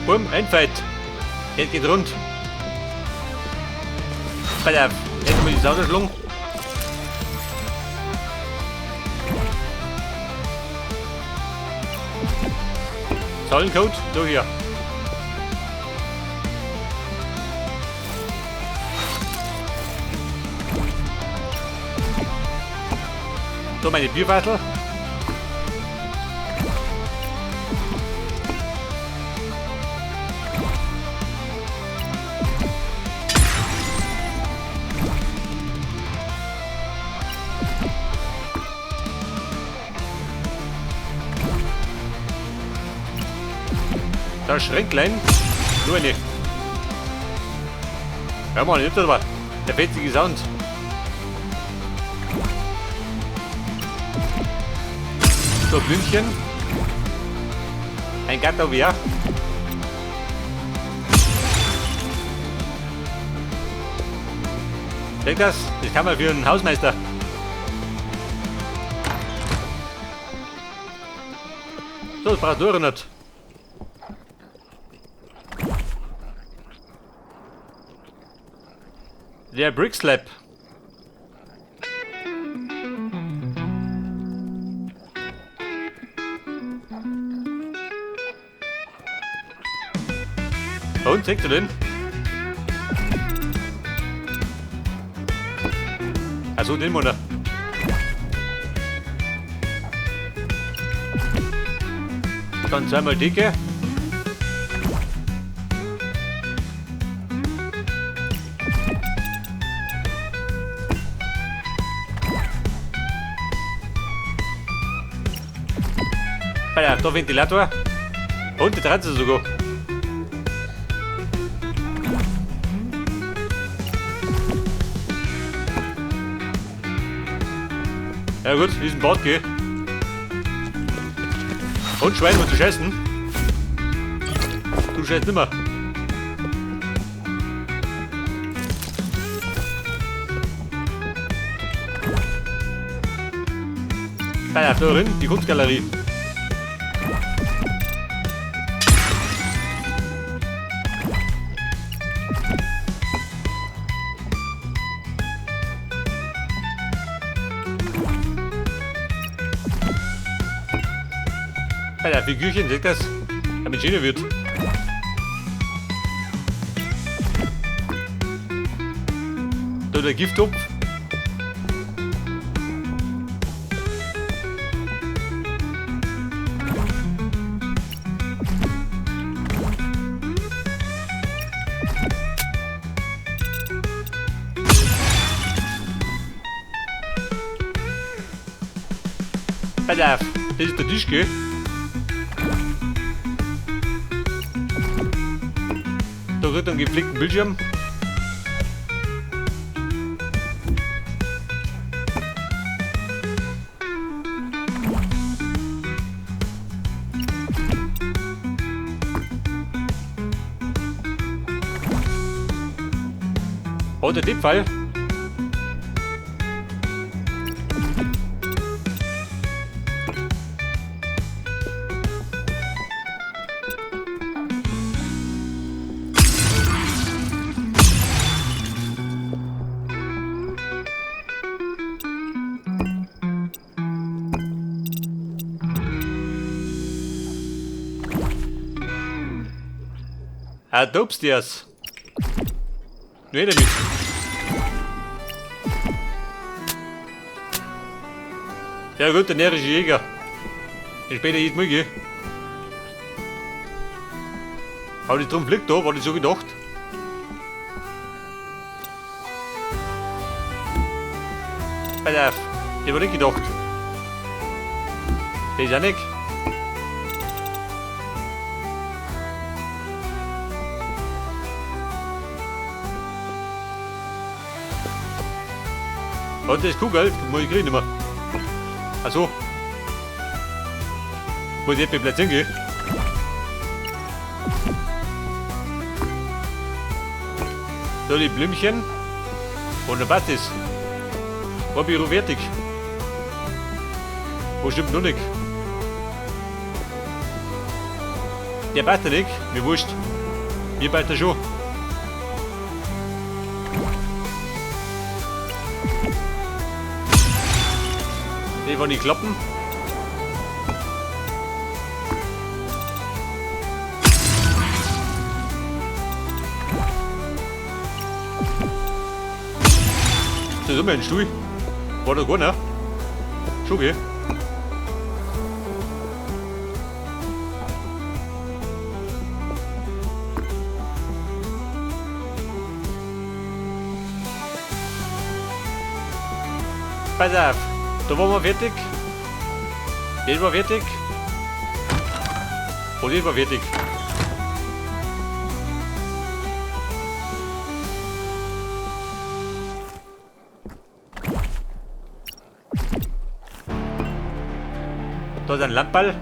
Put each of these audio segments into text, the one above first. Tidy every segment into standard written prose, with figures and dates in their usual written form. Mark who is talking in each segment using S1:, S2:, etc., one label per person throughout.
S1: Bumm, Endfight. Jetzt geht rund. Pass auf, jetzt muss ich das Auto schlagen. Zahlencode, da hier. So meine Bierwastel. Das Schränklein. Nur eine. Hör mal, nicht oder? Der fetzige Sound. So, Blümchen. Ein Gatter wie ja. Denk das? Das kann man für einen Hausmeister. So, das braucht nur nicht. Der Brick Slap. Und, zeigst du den? Also den Monat. Dann zweimal dicke. Ja, da Ventilator. Und die Transe sogar. Ja gut, wie ist ein Bad gehen. Und Schwein, willst du scheißen? Du scheißt nimmer. Ja, da drin, die Kunstgalerie. Ja, Figürchen, seht das? Damit schöner wird. Da der Gifttopf. Pass auf, das ist der Tisch, gell? Da wird ein gepflegten Bildschirm. Oder Tippfall. Adobe Stairs. Nur damit. Ja gut, der närrische Jäger. Den später jetzt mal gehen. Aber die drum fliegt da, war das so gedacht? Pass auf, der war nicht gedacht. Der ist auch nicht. Und das Kugel, muss ich kriegen nicht mehr. Achso. Muss ich jetzt mit Platzieren gehen? So, die Blümchen. Und dann passt es. War Büro fertig. Wo stimmt noch nicht? Der passt ja nicht. Mir wurscht. Mir passt er schon. Die wollen nicht klappen. So sind wir in den Stuhl. War doch gut, ne? Schon geh. Pass auf, da waren wir fertig. Das war fertig. Und das war fertig. Da ist ein Landball.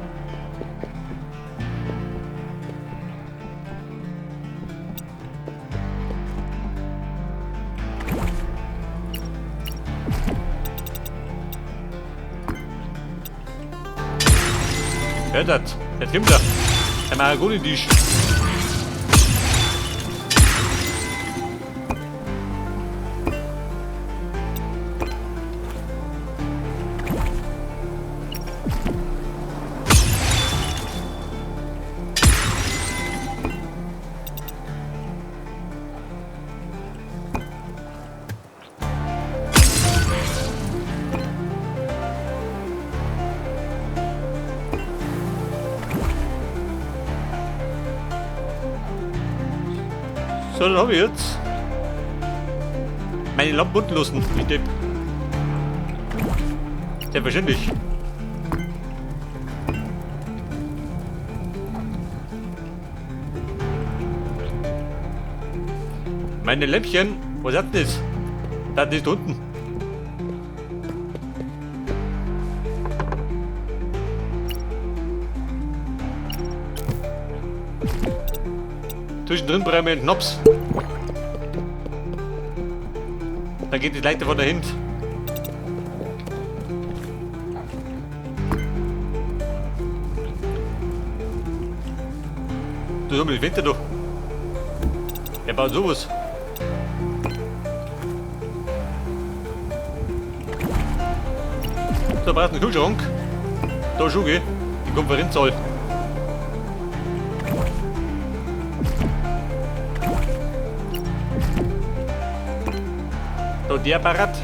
S1: Hört das? Jetzt kommt er. Der Mahagoni-Tisch. So, dann habe ich jetzt meine Lampen unten lassen, wie Depp. Selbstverständlich. Meine Lämpchen, was hat das? Das ist unten. Zwischendrin brauchen wir einen Knops. Dann geht die Leiter von dahin. Du hör mal, die Wände doch. Wer baut sowas? So, brauchst du einen Kühlschrank. Da ist Schuhe. Die Konferenzsaal. Da der Apparat.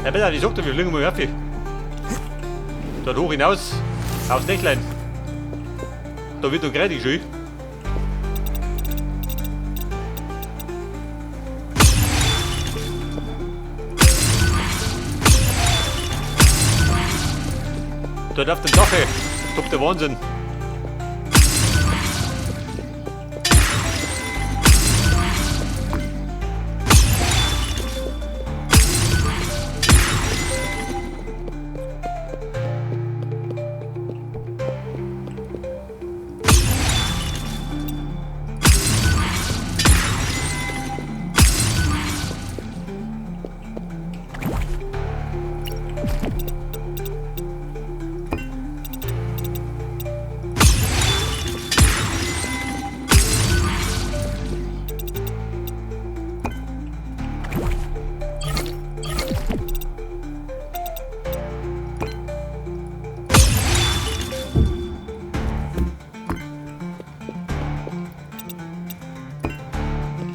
S1: Ja, besser, ich sag dir, wir fliegen mal auf. Dort hoch hinaus, aufs Dächlein. Da wird doch gerade schön. Dort auf dem Dache, top der Wahnsinn.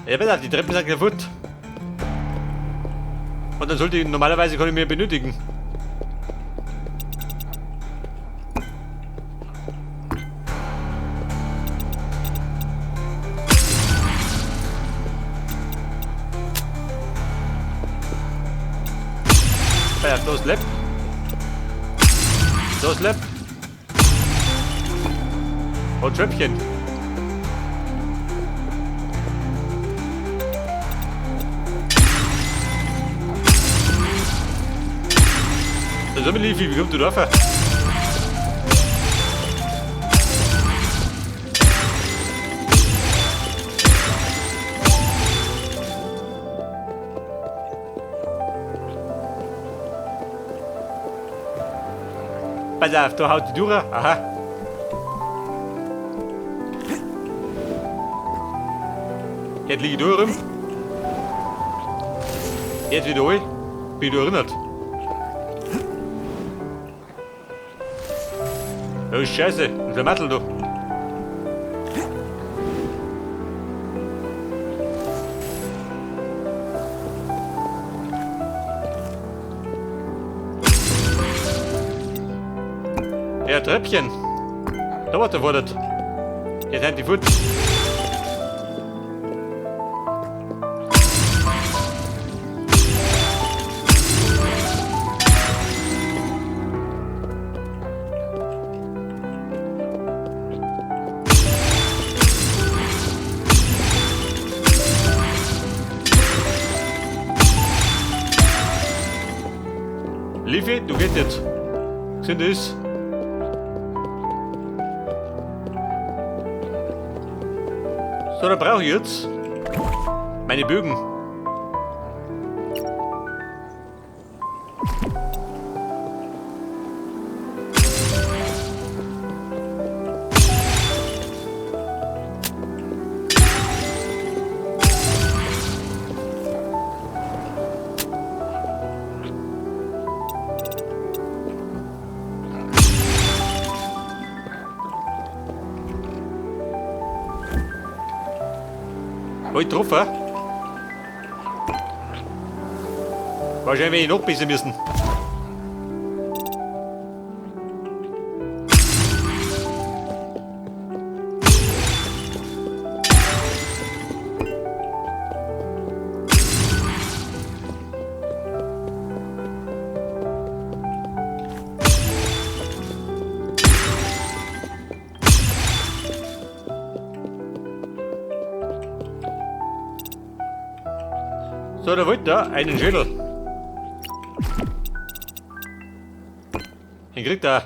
S1: Ja, besser, die Treppen sind kaputt. Und dann sollte ich, normalerweise kann ich mehr benötigen. Ja, da ist Lab. Da ist Lab. Und Tröpfchen. So, mein Liefi, wie kommt du da rauf? Pass auf, da haut die durch. Aha. Jetzt liege ich durch. Jetzt wieder ein. Bin ich erinnert. Oh Scheiße, ein Vermattel da. Ja, Treppchen. Da war der wartet. Jetzt hat die Fuß. Liefi, du gehst jetzt. Sind das? So, dann brauche ich jetzt meine Bögen. Heute drauf, hä? Wahrscheinlich noch besser müssen. So, da wollte er einen Schädel. Den kriegt er.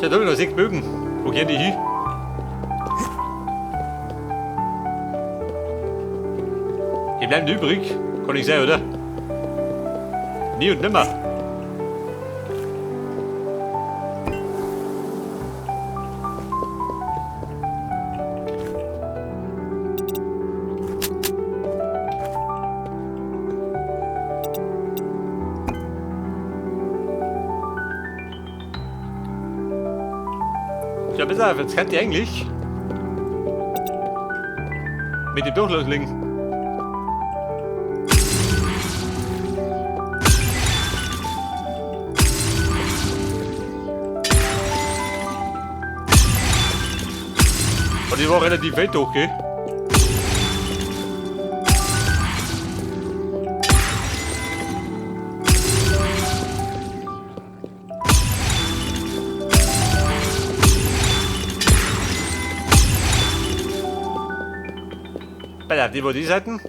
S1: Da habe ich noch 6 Bögen. Wo gehen die hin? Die bleiben übrig. Kann ich sagen, oder? Nie und nimmer. Ja, pass auf, jetzt könnt ihr eigentlich mit dem Durchlauf liegen. Und ich war relativ weit hoch, gell? Bei der die Seiten.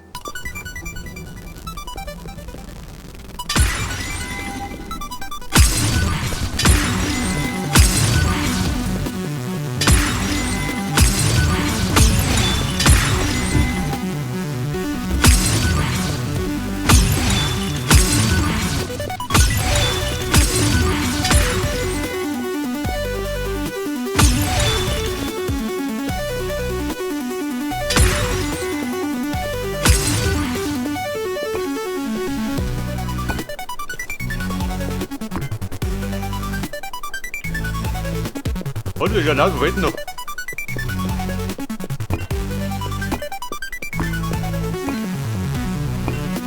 S1: Und wir schauen aus, wo weiter noch.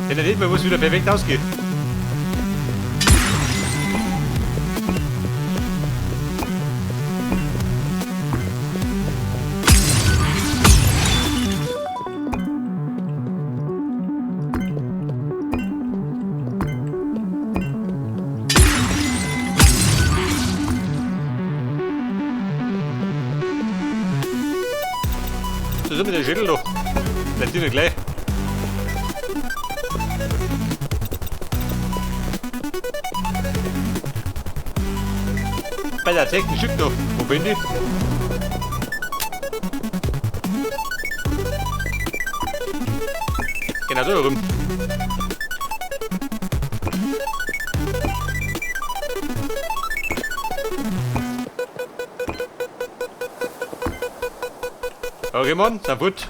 S1: Denn dann sieht man, wo es wieder perfekt ausgeht. drin mit dem Schädel noch. Bleibt die nicht gleich. Bei der Attack ein Stück noch. Wo bin ich? Genau da rum. Okay, Mann, sind gut.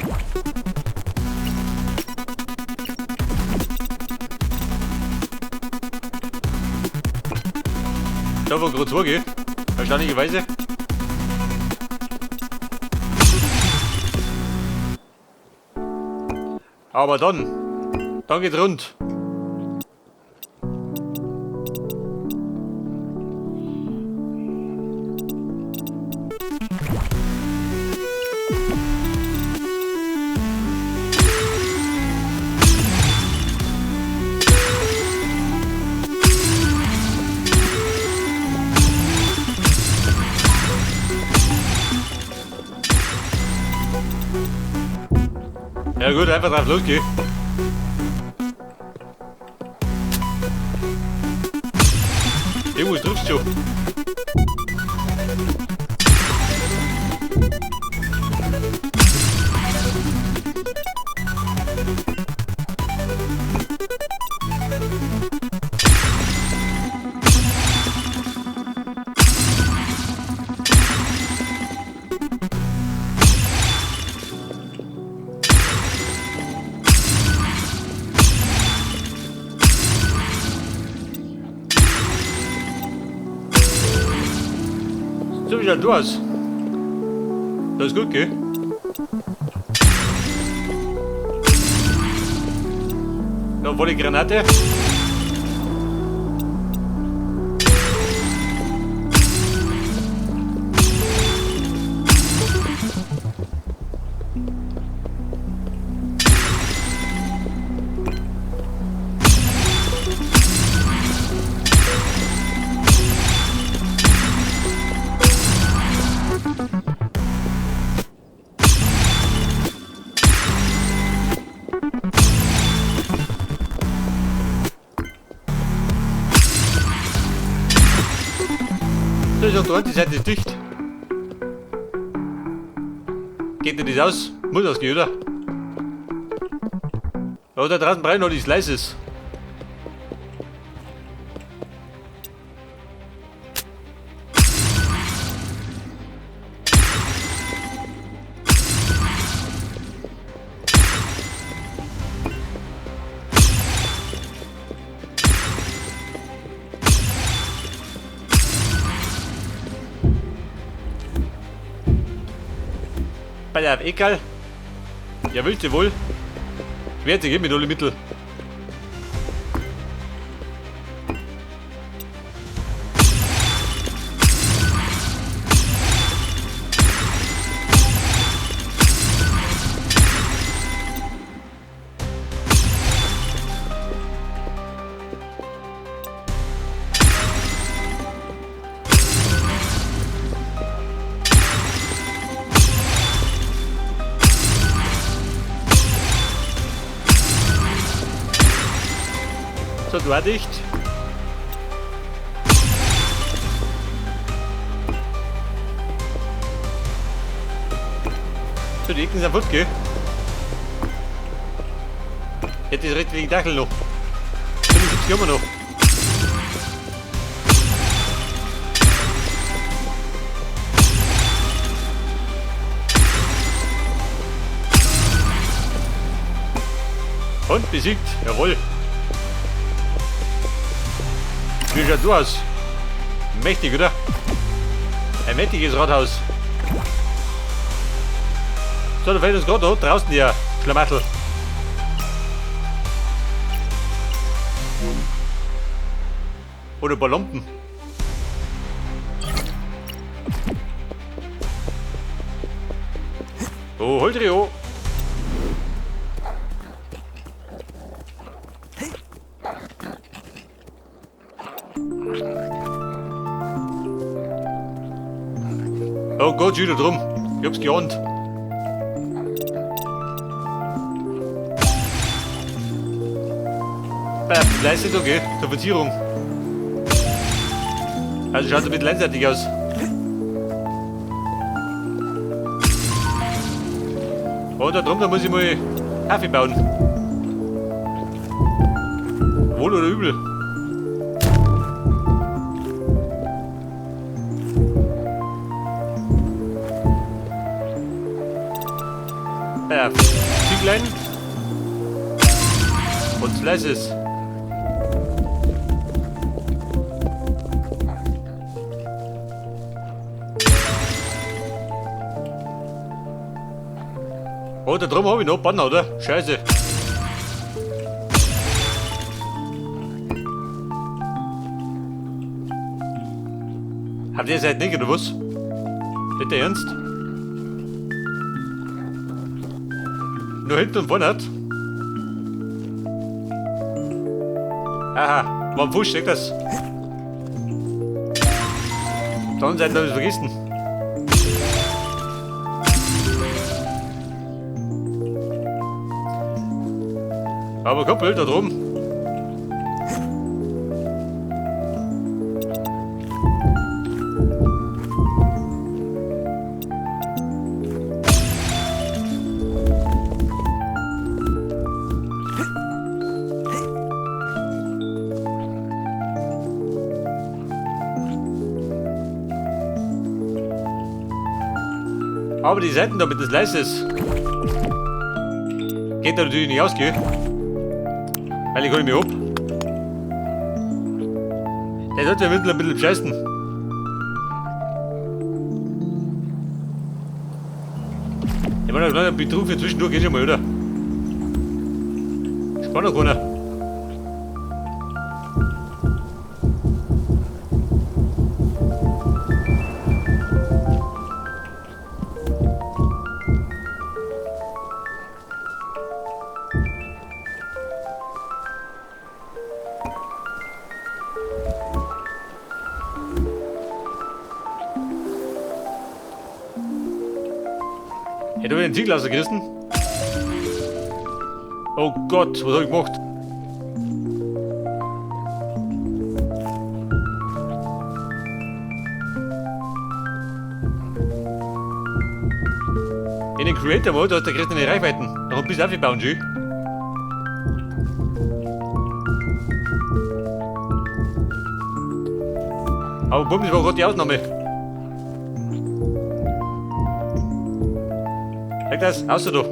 S1: Da wo gerade zugeht. Wahrscheinlicherweise. Aber dann geht's rund. Ja gut, einfach drauf losgehen. Irgendwas triffst du schon. So wie du hast. Das ist gut, gell? Noch volle Granate. Da ist auch da, die Seite ist dicht. Geht dir das aus? Muss ausgehen, oder? Aber da draußen braucht noch nichts Leises. Bei der egal. Ja, willst du wohl? Schwer zu gehen mit alle Mittel. So, du war dicht. So, die Ecken sind kaputt, gell? Jetzt ist recht wegen Dachel noch. 75 haben wir noch. Und besiegt, jawohl. Wie schaut du aus? Mächtig, oder? Ein mächtiges Rathaus. So, da fällt uns gerade da draußen der Schlamassel. Oder ein paar Lampen. Oh, halt dich an. Oh Gott, wieder drum. Ich hab's geahnt. Leistung, okay. Zur Verzierung. Also schaut ein bisschen einseitig aus. Oh, da drum, da muss ich mal Kaffee bauen. Wohl oder übel? Ja, Züglein. Und Slices. Oh, da drum habe ich noch Banner, oder? Scheiße. Habt ihr seit nicht, oder was? Nicht der Ernst? Nur hinten und vorne hat. Aha, war am Fuß, steht das. Auf der anderen Seite habe ich es vergessen. Aber Koppel da drum. Aber die Seiten da mit des Leises geht da natürlich nicht ausgehen. Weil ich hol mich ab. Der sollte ja ein bisschen bescheißen. Ich meine, ein kleiner Betrug für zwischendurch geht schon mal, oder? Spann noch keiner. Hätte ich den Ziegel rausgerissen? Oh Gott, was hab ich gemacht? In den Creator Mode hast du kriegst eine Reichweiten. Noch ein bisschen aufgebaut, schön. Aber bumm, das war gerade die Ausnahme. Weg das, außer du.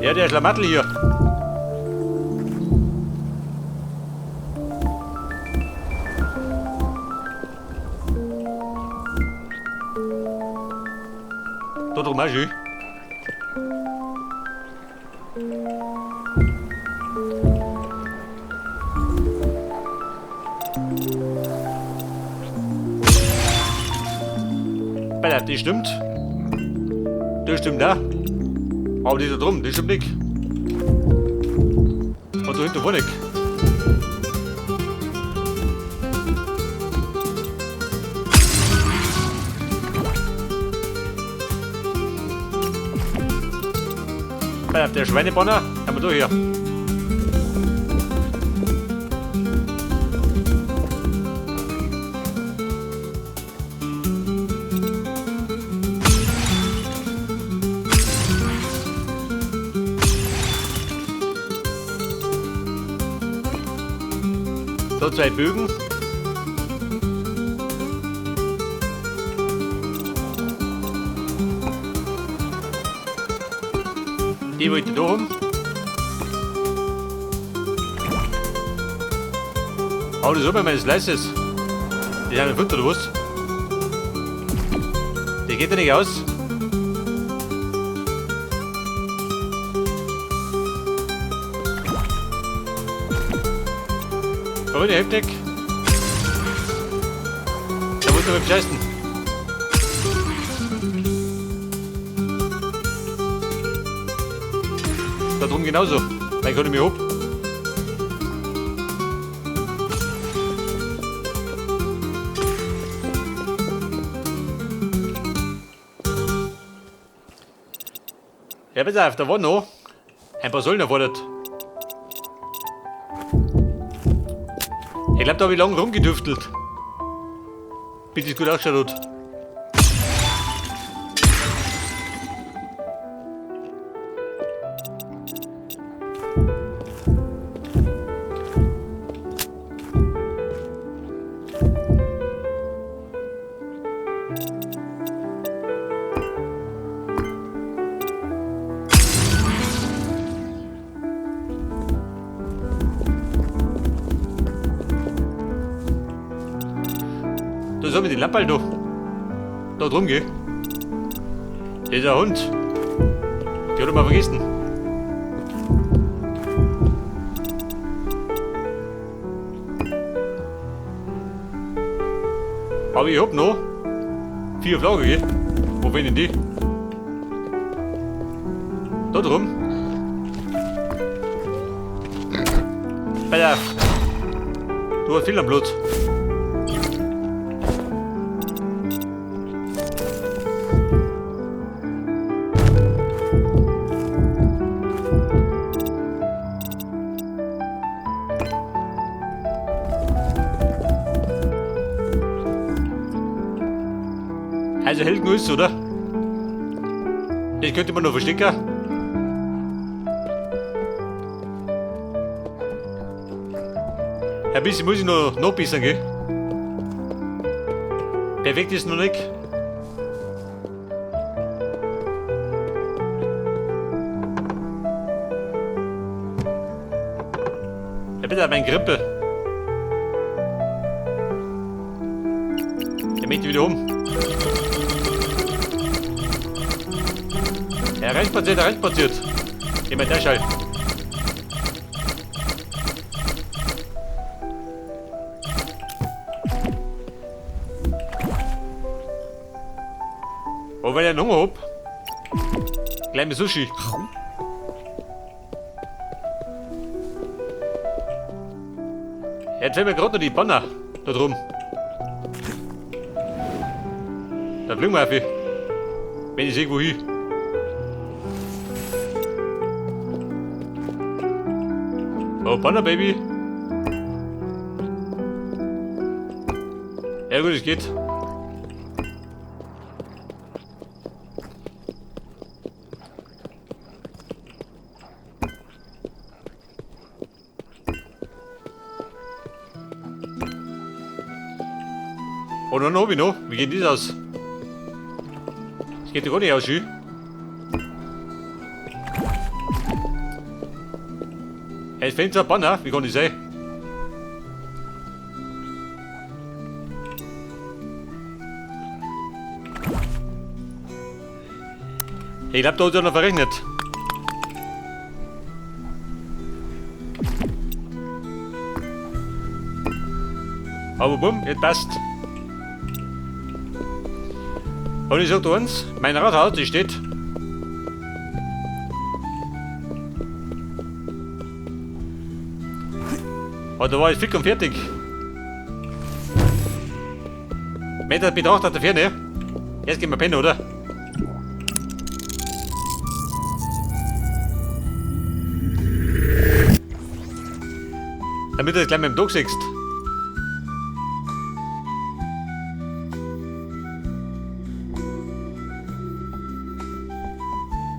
S1: Ja, der Schlamattl hier. Da drum auch schön. Die stimmt. Die stimmt auch. Aber die da drum, die stimmt nicht. Und da hinten war nicht. Der Schweinebanner haben wir da hier. So, 2 Bögen. Die wollte ich da haben. Aber das ist aber meines Leises. Die sind ein Futter oder was? Die geht ja nicht aus. Aber nicht heftig. Da muss man bescheißen. Da drum genauso. Dann kann ich mich hoch. Ja, pass auf, da war noch ein paar Säulen erwartet. Ich glaube, da habe ich lange rumgedüftelt. Bis es gut ausgeschaut hat. Da soll mir die Lampe halt noch. Da drum geh. Dieser Hund. Die hat er mal vergessen. Aber ich hab noch 4 Flaggen, gell? Wo sind denn die? Da drum. Pass auf. Du hast viel am Blut. Also hält nur ist, oder? Ich könnte man noch verstecken. Ein bisschen muss ich noch nachbessern, gell? Perfekt ist noch nicht. Ja, bitte, mein Grippe. Der möchte wieder um. Er reinspaziert. Geh mal der Schall. Oh, wenn ich einen Hunger hab. Gleich mit Sushi. Jetzt fällt mir gerade noch die Banner da drum. Da fliegen wir auf. Wenn ich irgendwo hin. Oh, Banner, Baby. Ja gut, es geht. Oh, dann hab ich noch. Wie geht das aus? Das geht ja gar nicht aus, schön. Es fehlt so ein Banner, wie kann ich sein? Ich glaube, da hat er noch verrechnet. Aber bumm, jetzt passt. Und ich sag dir eins, mein Rathaus, das steht. Und da war ich fix und fertig. Mit der Betracht aus der Ferne. Jetzt gehen wir pennen, oder? Damit du das gleich mit dem Tag siehst.